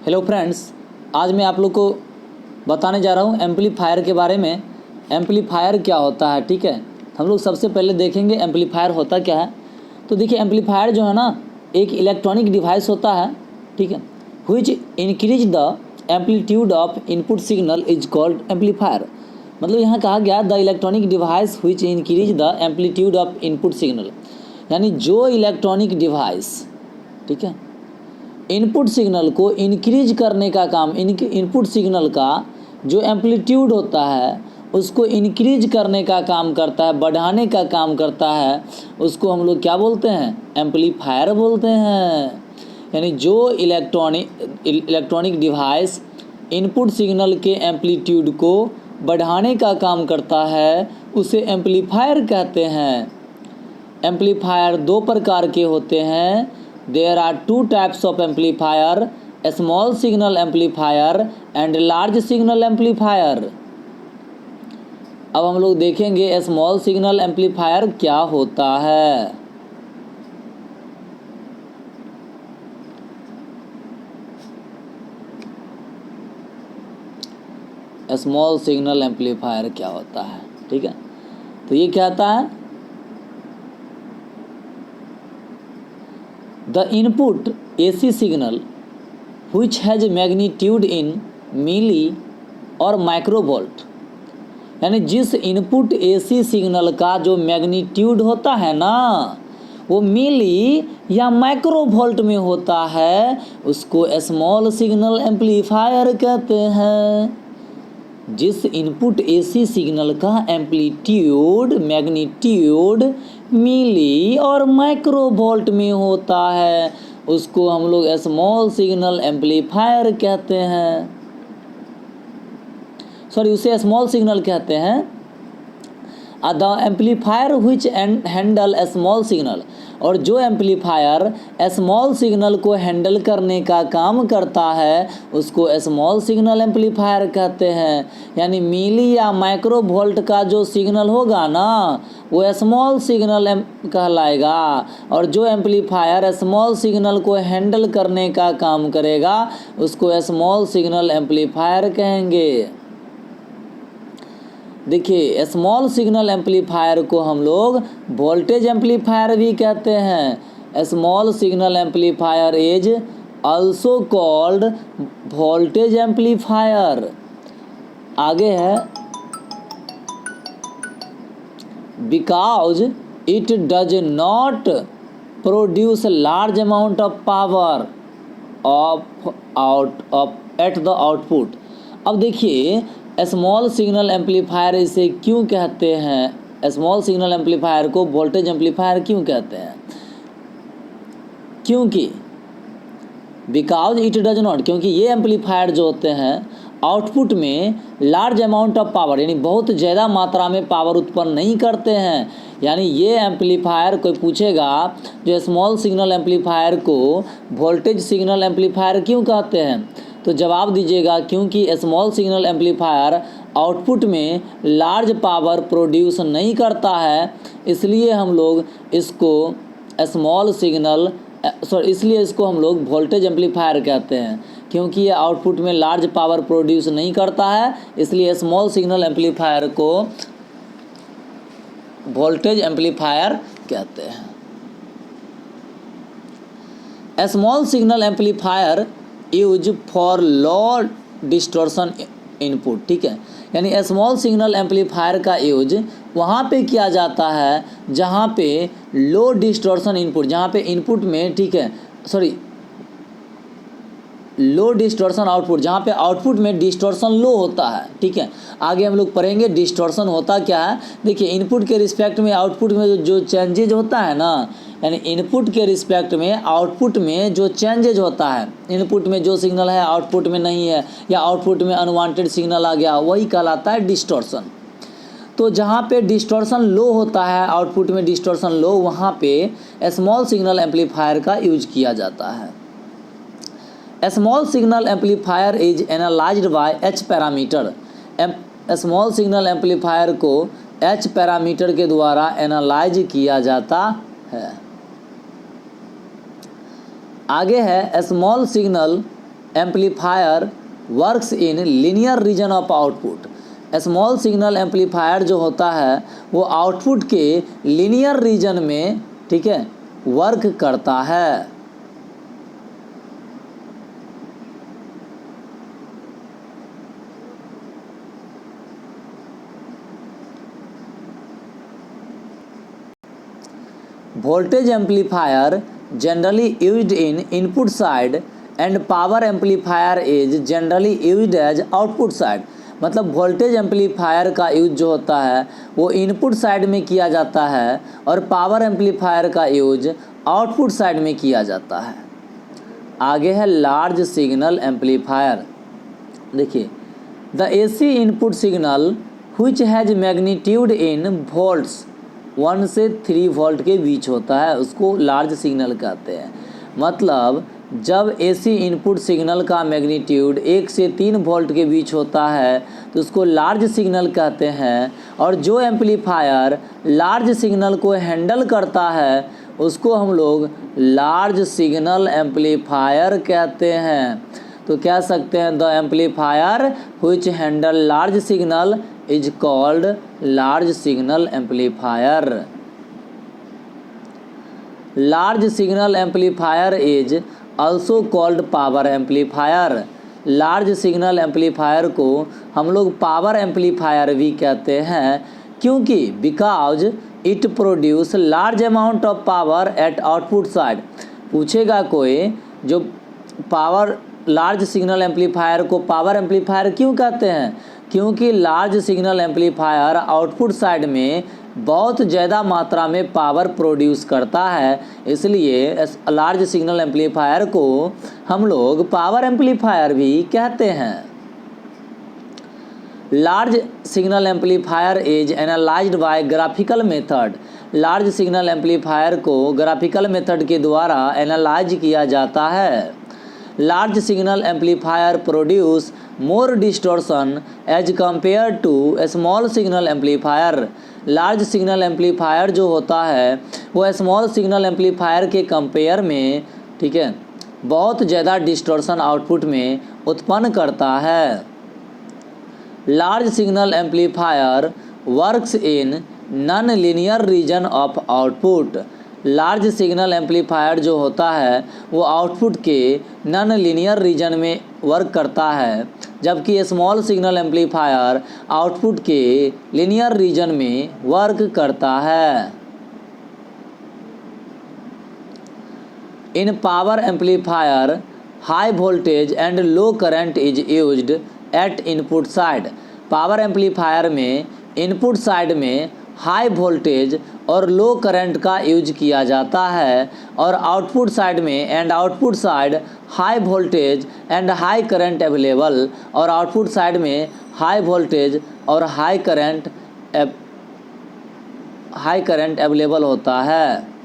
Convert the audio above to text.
Hello friends, आज मैं आप लोग को बताने जा रहा हूँ एम्पलीफायर के बारे में। एम्पलीफायर क्या होता है, ठीक है। हम लोग सबसे पहले देखेंगे एम्पलीफायर होता क्या है। तो देखिए, एम्पलीफायर जो है ना, एक इलेक्ट्रॉनिक डिवाइस होता है, ठीक है, which increase the amplitude of input signal is called amplifier. मतलब यहाँ कहा गया the electronic device which increase the amplitude of input signal, यानी जो इलेक्ट्रॉनिक डिवाइस, ठीक है, इनपुट सिग्नल को इंक्रीज करने का काम, इनपुट सिग्नल का जो एम्पलीट्यूड होता है उसको इंक्रीज करने का काम करता है, बढ़ाने का काम करता है, उसको हम लोग क्या बोलते हैं, एम्पलीफायर बोलते हैं। यानी जो इलेक्ट्रॉनिक डिवाइस इनपुट सिग्नल के एम्पलीट्यूड को बढ़ाने का काम करता है उसे एम्पलीफायर कहते हैं। एम्पलीफायर दो प्रकार के होते हैं। There are two types of amplifier, a small signal amplifier and large signal amplifier। अब हम लोग देखेंगे स्मॉल सिग्नल एम्पलीफायर क्या होता है। स्मॉल सिग्नल एम्पलीफायर क्या होता है, ठीक है। तो ये क्या होता है, the input AC signal which has magnitude in milli और माइक्रोवोल्ट, यानी जिस इनपुट AC सिग्नल का जो मैग्नीट्यूड होता है ना वो मिली या माइक्रोवोल्ट में होता है उसको स्मॉल सिग्नल एम्पलीफायर कहते हैं। जिस इनपुट AC सिग्नल का एम्पलीट्यूड मैग्नीट्यूड मिली और माइक्रोवोल्ट में होता है उसको हम लोग स्मॉल सिग्नल एम्पलीफायर कहते हैं, उसे स्मॉल सिग्नल कहते हैं। The amplifier which handle small signal, और जो एम्पलीफायर स्मॉल सिग्नल को हैंडल करने का काम करता है उसको स्मॉल सिग्नल एम्पलीफायर कहते हैं। यानी मिली या माइक्रोवोल्ट का जो सिग्नल होगा ना वो स्मॉल सिग्नल कहलाएगा, और जो एम्पलीफायर स्मॉल सिग्नल को हैंडल करने का काम करेगा उसको स्मॉल सिग्नल एम्पलीफायर कहेंगे। देखिए, स्मॉल सिग्नल एम्पलीफायर को हम लोग वोल्टेज एम्पलीफायर भी कहते हैं। Small signal amplifier is also called voltage amplifier. आगे है, because it does not produce large amount of power at the output. अब देखिए, स्मॉल सिग्नल एम्पलीफायर इसे क्यों कहते हैं, स्मॉल सिग्नल एम्पलीफायर को वोल्टेज एम्पलीफायर क्यों कहते हैं, क्योंकि बिकॉज इट डज नॉट, क्योंकि ये एम्पलीफायर जो होते हैं आउटपुट में लार्ज अमाउंट ऑफ पावर, यानी बहुत ज़्यादा मात्रा में पावर उत्पन्न नहीं करते हैं। यानी ये एम्पलीफायर, कोई पूछेगा जो स्मॉल सिग्नल एम्पलीफायर को वोल्टेज सिग्नल एम्पलीफायर क्यों कहते हैं, तो जवाब दीजिएगा क्योंकि स्मॉल सिग्नल एम्पलीफायर आउटपुट में लार्ज पावर प्रोड्यूस नहीं करता है, इसलिए हम लोग इसको इसलिए इसको हम लोग वोल्टेज एम्पलीफायर कहते हैं। क्योंकि ये आउटपुट में लार्ज पावर प्रोड्यूस नहीं करता है इसलिए स्मॉल सिग्नल एम्पलीफायर को वोल्टेज एम्पलीफायर कहते हैं। Small signal amplifier use for low distortion input, ठीक है। यानी स्मॉल सिग्नल एम्पलीफायर का यूज वहाँ पे किया जाता है जहाँ पे लो डिस्टॉर्शन इनपुट, जहाँ पे इनपुट में, ठीक है, लो डिस्टॉर्शन आउटपुट, जहाँ पे आउटपुट में डिस्टॉर्शन लो होता है, ठीक है। आगे हम लोग पढ़ेंगे डिस्टॉर्शन होता क्या है। देखिए, इनपुट के रिस्पेक्ट में आउटपुट में जो चेंजेज होता है ना, यानी इनपुट के रिस्पेक्ट में आउटपुट में जो चेंजेज होता है, इनपुट में जो सिग्नल है आउटपुट में नहीं है या आउटपुट में अनवांटेड सिग्नल आ गया, वही कहलाता है डिस्टॉर्शन। तो जहाँ पे डिस्टॉर्शन लो होता है, आउटपुट में डिस्टॉर्शन लो, वहाँ पे स्मॉल सिग्नल एम्पलीफायर का यूज किया जाता है। Small signal amplifier is analysed by H parameter. Small signal amplifier को H पैरामीटर के द्वारा एनालाइज किया जाता है। आगे है small signal amplifier works in linear region of output. Small signal amplifier जो होता है वो आउटपुट के लीनियर रीजन में, ठीक है, वर्क करता है। Voltage amplifier generally used in input side and power amplifier is generally used as output side. मतलब वोल्टेज एम्पलीफायर का यूज जो होता है वो इनपुट साइड में किया जाता है और पावर एम्पलीफायर का यूज आउटपुट साइड में किया जाता है। आगे है लार्ज सिग्नल एम्पलीफायर। देखिए, the AC input signal which has magnitude in volts 1 से 3 वोल्ट के बीच होता है उसको लार्ज सिग्नल कहते हैं। मतलब जब एसी इनपुट सिग्नल का मैग्नीट्यूड 1 से 3 वोल्ट के बीच होता है तो उसको लार्ज सिग्नल कहते हैं। और जो एम्पलीफायर लार्ज सिग्नल को हैंडल करता है उसको हम लोग लार्ज सिग्नल एम्पलीफायर कहते हैं। तो कह सकते हैं the amplifier which handle large signal is called large signal amplifier. Large signal amplifier is also called power amplifier. Large signal amplifier को हम लोग पावर एम्पलीफायर भी कहते हैं क्योंकि because it produce large amount of power at output side. पूछेगा कोई जो पावर लार्ज सिग्नल एम्पलीफायर को पावर एम्पलीफायर क्यों कहते हैं? क्योंकि large signal amplifier output side में बहुत ज़्यादा मात्रा में पावर प्रोड्यूस करता है, इसलिए लार्ज सिग्नल एम्पलीफायर को हम लोग पावर एम्पलीफायर भी कहते हैं। Large signal amplifier is analysed by graphical method. Large signal amplifier को ग्राफिकल मेथड के द्वारा एनालाइज किया जाता है। Large signal amplifier produce more distortion as compare to small signal amplifier. Large signal amplifier जो होता है वो स्मॉल सिग्नल एम्पलीफायर के कंपेयर में, ठीक है, बहुत ज़्यादा डिस्टॉर्शन आउटपुट में उत्पन्न करता है। Large signal amplifier works in non linear region of output. Large signal amplifier जो होता है वो आउटपुट के नॉन लीनियर रीजन में वर्क करता है, जबकि स्मॉल सिग्नल एम्पलीफायर आउटपुट के लीनियर रीजन में वर्क करता है। In power amplifier high voltage and low current is used at input side. Power amplifier में इनपुट साइड में हाई वोल्टेज और लो करंट का यूज किया जाता है और आउटपुट साइड में output side high voltage and high current available, और आउटपुट साइड में हाई वोल्टेज और हाई करंट अवेलेबल होता है।